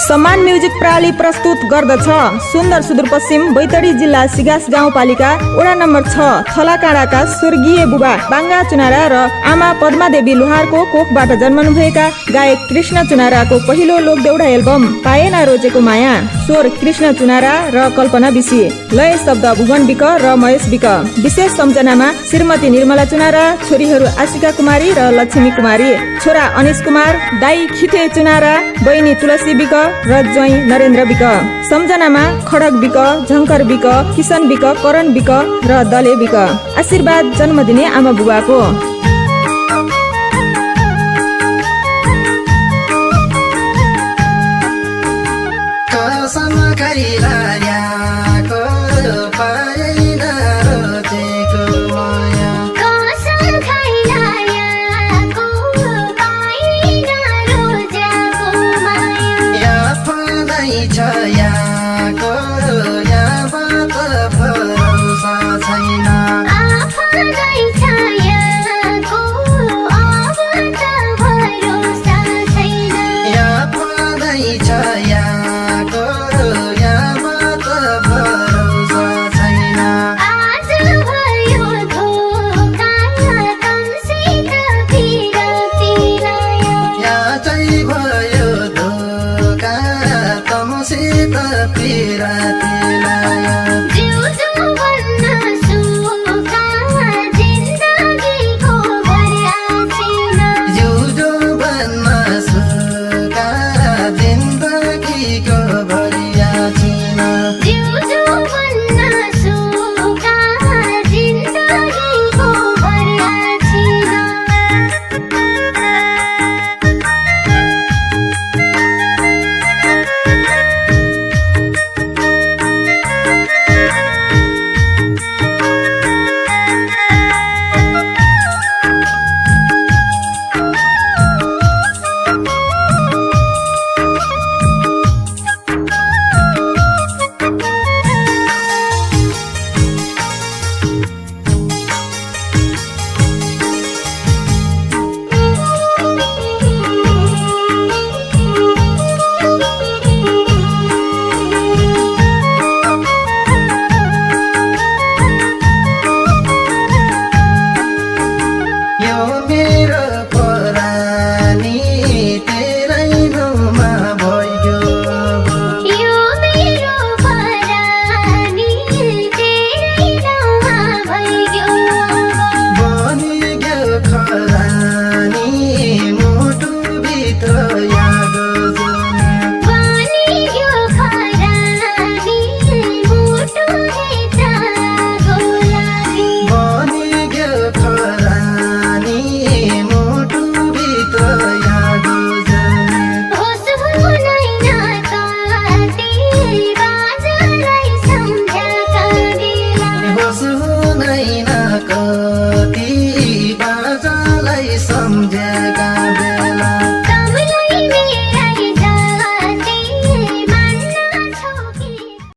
सम्मान म्युजिक प्रणाली प्रस्तुत गर्दछ सुन्दर सुदूरपश्चिम बैतडी जिल्ला सिगास गाउँपालिका वडा नम्बर 6 थलाकाँडाका स्वर्गीय बुबा बाङ्गा चुनारा र आमा पद्मादेवी लोहारको कोखबाट जन्मनुभएका गायक कृष्ण चुनाराको पहिलो लोकदेउडा एल्बम पाएन रोजेको माया। स्वर कृष्ण चुनारा र कल्पना बिसी, लय शब्द भुवन विक र महेश विक। विशेष सम्झनामा श्रीमती निर्मला चुनारा, छोरीहरू आशिका कुमारी र लक्ष्मी कुमारी, छोरा अनिश कुमार, दाई खिथे चुनारा, बहिनी तुलसी विक र ज्वाइँ नरेन्द्र विक। सम्झनामा खडक विक, झङ्कर विक, किसन विक, करण विक र दले विक। आशीर्वाद जन्मदिने आमा बुबाको।